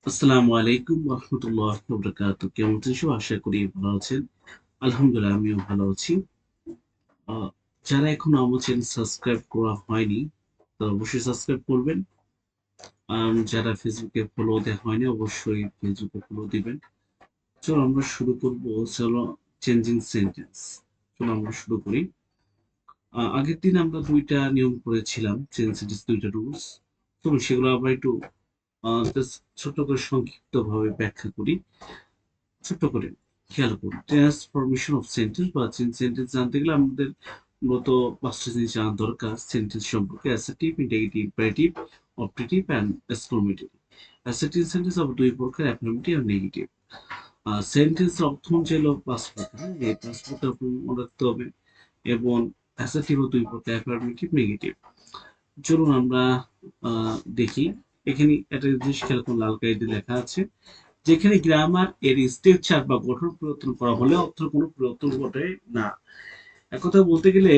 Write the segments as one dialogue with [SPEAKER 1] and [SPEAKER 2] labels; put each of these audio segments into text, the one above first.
[SPEAKER 1] আসসালামু আলাইকুম রহমতুল্লাহ বরকাত। কেমন আছেন সব? আশা করি ভালো আছেন। আলহামদুলিল্লাহ আমিও ভালো আছি। আহ, যারা এখনো আমার চ্যানেল সাবস্ক্রাইব করা হয়নি তারা অবশ্যই সাবস্ক্রাইব করবেন। যারা ফেসবুকে ফলো দেওয়া হয়নি অবশ্যই ফেসবুকে ফলো দিবেন। চলো আমরা শুরু করব। চলো, চেঞ্জিং সেন্টেন্স। চলো আমরা শুরু করি। আগের দিন আমরা দুইটা নিয়ম করেছিলাম, চেঞ্জ সেন্টেন্স দুইটা রুলস। চলো সেগুলো আবার একটু just ছোট করে সংক্ষিপ্ত ভাবে ব্যাখ্যা করি। ছোট্ট করে খেয়াল করুন, ট্রান্সফরমেশন অফ সেন্টেন্স বা চেঞ্জ সেন্টেন্স জানতে গেলে আমাদের মূলত পাঁচটা জিনিস জানা দরকার সেন্টেন্স সম্পর্কে: assertive, integrative, imperative, objective and exclamatory. Assertive sentence আবার দুই প্রকার: অ্যাফার্মেটিভ আর নেগেটিভ। সেন্টেন্স অর্থ অনুযায়ী হলো পাঁচ প্রকার, এই পাঁচ প্রকার মনে রাখতে হবে। এবং অ্যাসার্টিভ দুই প্রকার: অ্যাফার্মেটিভ, নেগেটিভ। চলুন আমরা দেখি। এখানে একটা জিনিস খেয়াল করুন, লাল কালি দিয়ে লেখা আছে, যেখানে গ্রামার এর স্ট্রাকচার বা গঠন পরিবর্তন করা হলে অর্থের কোনো পরিবর্তন ঘটে না। একথা বলতে গেলে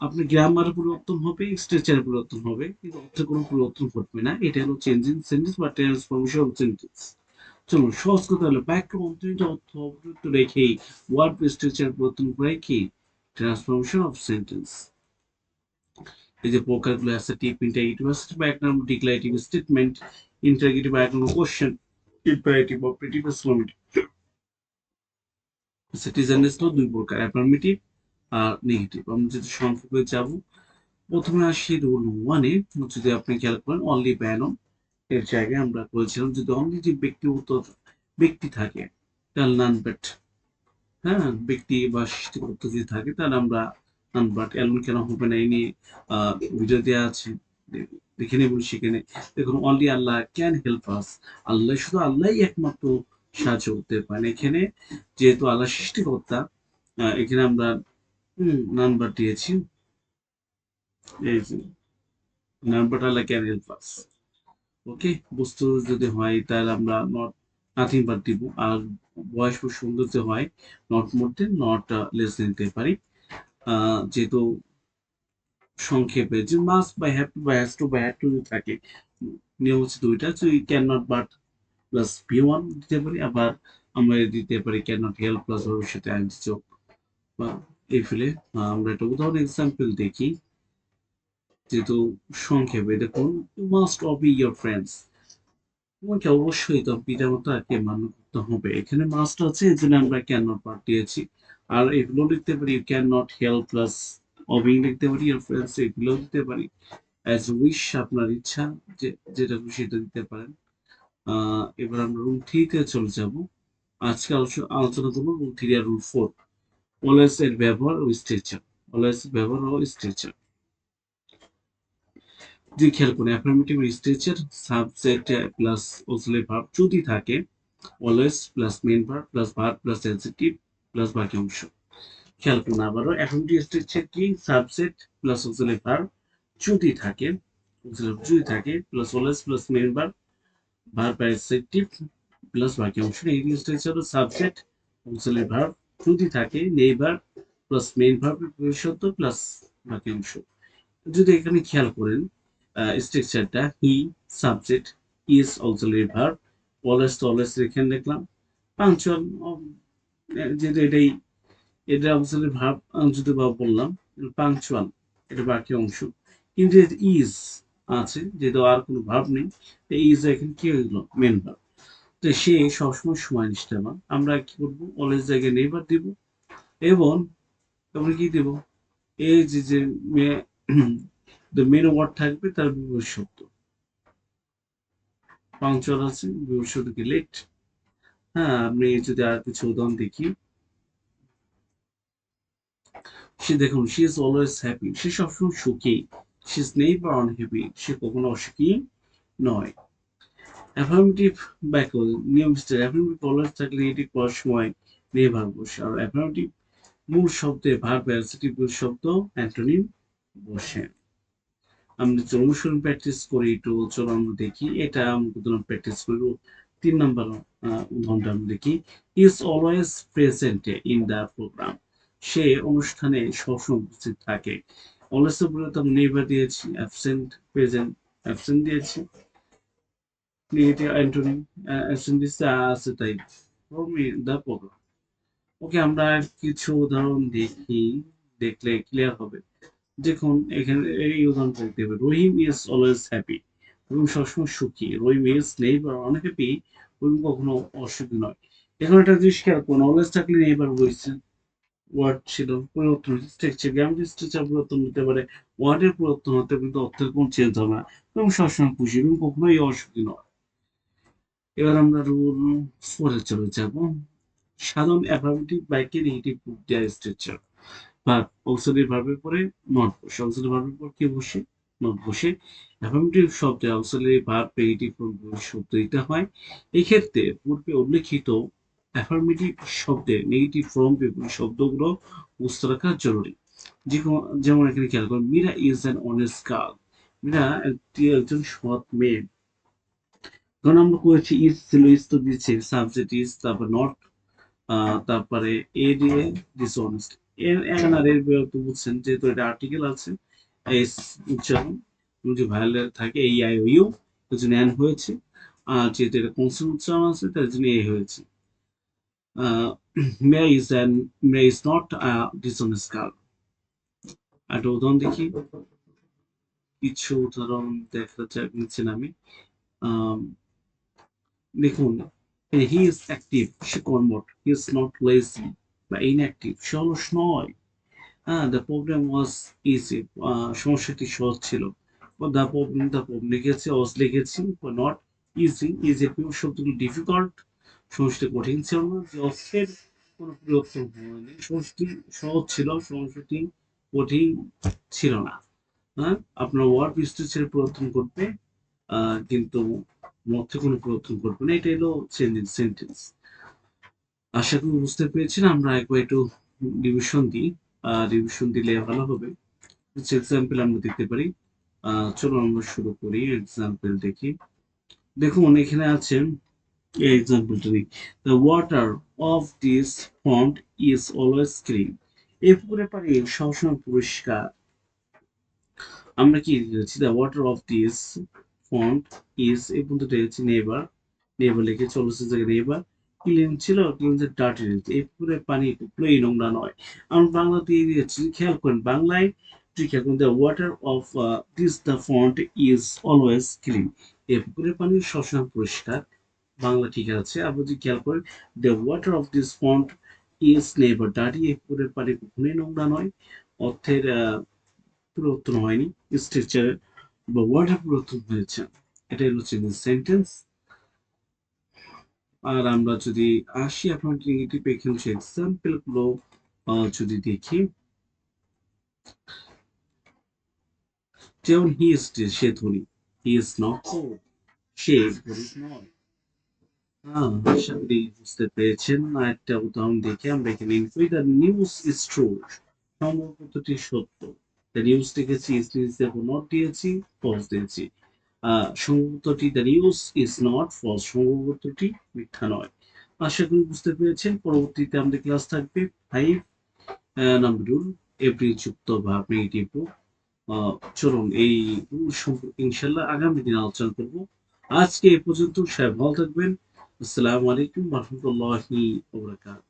[SPEAKER 1] আপনার গ্রামার পরিবর্তন হবে, স্ট্রাকচার পরিবর্তন হবে, কিন্তু অর্থের কোনো পরিবর্তন ঘটবে না। এটা হলো চেঞ্জিং সেন্টেন্স বা ট্রান্সফরমেশন অফ সেন্টেন্স। চলুন সহজ কথা হলো, বাক্য অন্তরিত অর্থ অবযুক্ত রেখেই ওয়ার্ড স্ট্রাকচার পরিবর্তন করে কি ট্রান্সফরমেশন অফ সেন্টেন্স। এই যে প্রকারগুলো আছে: টিপ, ইন্টারগেটিভ বা এক নম্বর ডিক্লারেটিভ স্টেটমেন্ট, ইন্টারগেটিভ বা এক নম্বর question, imperative, operative, exclamative. Citizen হলো দুই প্রকার: অ্যাফার্মেটিভ আর নেগেটিভ। আমরা যদি সংক্ষেপে যাব, প্রথমে আসি রুল ওয়ানে। যদি আপনি খেয়াল করেন, অনলি ব্যানন এর জায়গায় আমরা বলছিলাম যদি অনলি যে ব্যক্তিগত ব্যক্তি থাকে তাহলে নান বাট। হ্যাঁ, ব্যক্তি বা সৃষ্টিকর্তা যদি থাকে তাহলে আমরা নান বাট। এমন কেন হবে না, এই নিয়ে ভিডিও দেওয়া আছে, দেখে নেবেন সেখানে। দেখুন, only Allah can help us. Allah, শুধু আল্লাহই একমাত্র সাহায্য করতে পারেন। এখানে যেহেতু আল্লাহ সৃষ্টিকর্তা, এখানে আমরা নাম্বার দিয়েছি। এই যে নাম্বারটা আল্লাহ ক্যান হেল্প আস। ওকে, বস্তু যদি হয় তাহলে আমরা নট নাথিং বাট দিব। আর বয়স বা সৌন্দর্য হয় not more than, not less দিতে পারি। যেহেতু সংক্ষেপে যে মাস্ট বা হ্যাভ টু বা হ্যাজ টু বা হ্যাড টু থাকে, নিয়ম হচ্ছে দুইটা। যে can not but plus V one দিতে পারি, আবার আমরা দিতে পারি ক্যান নট হেল্প প্লাস ভবিষ্যতে আইনজি যোগ বা এই ফেলে। আমরা একটা উদাহরণ এক্সাম্পল দেখি। যেহেতু সংক্ষেপে দেখুন, মাস্ট অবি ইয়োর ফ্রেন্ডস। তোমাকে অবশ্যই তো পিতা মাতাকে মান্য করতে হবে। এখানে মাস্ট আছে, এই জন্য আমরা ক্যান নট পার্ট দিয়েছি। আর এগুলো লিখতে পারি you can not help plus অবিং লিখতে পারি, ইয়োর ফ্রেন্ডস এগুলো দিতে পারি। অ্যাজ উইশ, আপনার ইচ্ছা, যে যেটা খুশি সেটা দিতে পারেন। এবার আমরা রুল থ্রিতে চলে যাব। আজকে আলোচনা করবো রুল থ্রি আর রুল ফোর। অলওয়েজ এর ব্যবহার ও স্ট্রেচার। অলওয়েজ ব্যবহার ও স্ট্রেচার যে খেয়াল করে, affirmative stretcher subject plus auxiliary verb যদি থাকে, always plus main verb plus verb plus adjective plus বাকি অংশ। খেয়াল করুন আবারও, অ্যাফার্মেটিভ স্ট্রেচার কি, সাবজেক্ট প্লাস অক্সিলারি ভার্ব যদি থাকে, যদি থাকে plus always plus main verb, verb adjective plus বাকি অংশ। এই স্ট্রেচার হলো সাবজেক্ট অক্সিলারি ভার্ব যদি থাকে, নেইবার প্লাস মেইন ভার্ব ভবিষ্যৎ প্লাস বাকি অংশ। যদি এখানে খেয়াল করেন, স্ট্রাকচারটা he subject, is auxiliary verb, always তো অলওয়েজ এখানে দেখলাম, পাঞ্চুয়াল যেহেতু এটা অক্সিলারি ভার্ব যদি বা বললাম, পাঞ্চুয়াল এটা বাকি অংশ। কিন্তু ইজ আছে, যেহেতু আর কোনো ভার্ব নেই, ইজ এখানে কি হয়ে গেল, মেন ভার্ব। তো সে সবসময় সময় নিষ্ঠাবান। আমরা কি করবো, অলওয়েজ জায়গায় নেইবার দিব, এবং তারপরে কি দিব, এই যে মেন ওয়ার্ড থাকবে তার বিপরীত শব্দ। পাংচুয়াল আছে, বিপরীত শব্দ কি, লেট। হ্যাঁ, আপনি যদি আর কিছু উদাহরণ দেখি, সে দেখুন, শি ইজ অলওয়েজ হ্যাপি, সে সবসময় সুখী। শি ইজ নেভার আনহ্যাপি, সে কখনো অসুখী নয়। অ্যাফার্মেটিভ বাক্য নিয়ম বিস্তার: অ্যাফার্মেটিভ অলওয়েজ থাকলে এটি করার সময় নেভার বসে, আর অ্যাফার্মেটিভ মূল শব্দে ভার্ব অ্যাডজেক্টিভ শব্দ অ্যান্টোনিম বসে। আমরা যে অনুসরণ প্র্যাকটিস করি একটু, চলো আমরা দেখি। এটা আমরা প্র্যাকটিস করি। 3 নম্বর উদাহরণটা আমরা দেখি। Is always present in the programme, সে অনুষ্ঠানে সবসময় উপস্থিত থাকে। অলওয়েজ এর পরিবর্তে আমরা নেভার দিয়েছি, অ্যাবসেন্ট প্রেজেন্ট অ্যাবসেন্ট দিয়েছি। নেগেটিভ অ্যান্টোনিম অ্যাসেন্ডিসে আছে তাই ফর্ম দ্য প্রোগ্রাম। ওকে, আমরা কিছু উদাহরণ দেখি, দেখলে ক্লিয়ার হবে। দেখুন এখানে এই উদাহরণটা দেখতে হবে, রহিম ইজ অলওয়েজ হ্যাপি। রহিম সবসময় সুখী। রহিম ইজ নেইবার অনহ্যাপি। রহিম কখনো অসুখী নয়। এখন একটা জিনিস খেয়াল করুন, অলওয়েজ থাকলে নেইবার বলছে ওয়ার্ড ছিল পরিবর্তন হচ্ছে, স্ট্রাকচার গ্রামাটিক স্ট্রাকচার পরিবর্তন হতে পারে, ওয়ার্ডের পরিবর্তন হতে পারে, কিন্তু অর্থের কোনো চেঞ্জ হবে না। এবং সবসময় খুশি এবং কখনোই অসুখী নয়। এবার আমরা রুল 4 এ চলে যাব। সাধারণ অ্যাফার্মেটিভ বাক্যে নেগেটিভ রূপ দেওয়ার স্ট্রাকচার। ভার্ব অক্সিলারি ভার্বের পরে নট বসে, অক্সিলারি ভার্বের পর কি বসে? নট বসে। অ্যাফার্মেটিভ শব্দে অক্সিলারি ভার্ব নেগেটিভ শব্দ দিতে হয়। এক্ষেত্রে পূর্বে উল্লেখিত অ্যাফার্মেটিভ শব্দে নেগেটিভ ফর্ম বিপরীত শব্দগুলো বুঝতে রাখা জরুরি। যেমন এখানে খেয়াল করুন, Meera is an honest girl. Meera একজন সৎ মেয়ে। কারণ আমরা করেছি ইজ ছিল, ইজ তো দিচ্ছে সাবজেক্ট ইজ, তারপর নট, তারপরে এ দিয়ে ডিসঅনেস্ট। এর এন আর এর বিরক্ত বুঝছেন, যেহেতু এটা আর্টিকেল আছে এস উচ্চারণ যদি ভায়োলেট থাকে এই আই ও ইউ, এর জন্য এন হয়েছে। আর যেহেতু এটা কনসোনেন্ট উচ্চারণ আছে তার জন্য এ হয়েছে। May is an May is not dishonest girl. একটা উদাহরণ দেখি, কিছু উদাহরণ দেখা যাক নিচ্ছেন আমি। আম, দেখুন, হি ইজ অ্যাক্টিভ, সে কর্মঠ। হি ইজ নট লেজি বা ইনঅ্যাক্টিভ, সে অলস নয়। হ্যাঁ, দ্য প্রবলেম ওয়াজ ইজি, সমস্যাটি সহজ ছিল। দ্য প্রবলেম লিখেছে, ওয়াজ লিখেছি, নট ইজি। ইজি শব্দগুলো ডিফিকাল্ট, সমস্যাটি কঠিন ছিল না। যে অস্ত্রের কোনো পরিবর্তন হয়নি, সমস্যাটি সহজ ছিল, সমস্যাটি কঠিন ছিল না। হ্যাঁ, আপনার ওয়ার্ড স্ট্রাকচার পরিবর্তন করবে, কিন্তু মধ্যে কোনো পরিবর্তন করবে না। এটা হলো সেন্টেন্স। আশা করি বুঝতে পেরেছেন। আমরা একবার একটু রিভিশন দিই, রিভিশন দিলে ভালো হবে। কিছু এক্সাম্পল আমরা দিতে পারি। চলো আমরা শুরু করি, এক্সাম্পল দেখি। দেখুন এখানে আছে, এই এক্সাম্পলটা নিই। The water of this pond is always clean. এই পুকুরের পানি সবসময় পরিষ্কার। আমরা কি লিখেছি? The water of this pond is, এই পর্যন্ত হচ্ছে নেভার, নেভার লিখে চলেছে জায়গায় নেভার। ক্লিন ছিল, ক্লিন যে ডার্টি, এই পুকুরের পানি কখনোই নোংরা নয়। আমরা বাংলা দিয়ে দিয়েছি, খেয়াল করেন বাংলায় খেয়াল করেন, the water of this the font is always clean. এই পুকুরের পানি সবসময় পরিষ্কার। বাংলা ঠিক আছে। আপনি যদি খেয়াল করেন, the water of this font is never dirty, এই পুকুরের পানি কখনোই নোংরা নয়। অর্থের পরিবর্তন হয়নি, স্ট্রাকচারের বা ওয়ার্ডের পরিবর্তন হয়েছে। এটাই হচ্ছে সেন্টেন্স। আর আমরা যদি আসি আপনার নেগেটিভ এখানে এক্সাম্পল গুলো যদি দেখি, যেমন হি ইজ, সে ধনী। হি ইজ নট পোর, সে গরিব নয়। হ্যাঁ, আশা করি বুঝতে পেরেছেন। আর একটা উদাহরণ দেখে আমরা এখানে দ্য নিউজ ইজ ট্রু, সংবাদপত্রটি সত্য। দ্য নিউজ লিখেছি, ইজ লিখেছি, নট দিয়েছি, ফলস দিয়েছি। সংবাদপত্রটি, the news is not false, সংবাদপত্রটি মিথ্যা নয়। আশা করি বুঝতে পেরেছেন। পরবর্তীতে আমাদের ক্লাস থাকবে 5 নাম্বার রুল, এভরি যুক্ত বা নেগেটিভ রূপ। চলুন এই রুল সম্পর্কে ইনশাল্লাহ আগামী দিন আলোচনা করব। আজকে এ পর্যন্ত, সবাই ভালো থাকবেন। আসসালামু আলাইকুম ওয়া রাহমাতুল্লাহি ওয়া বারাকাতুহু।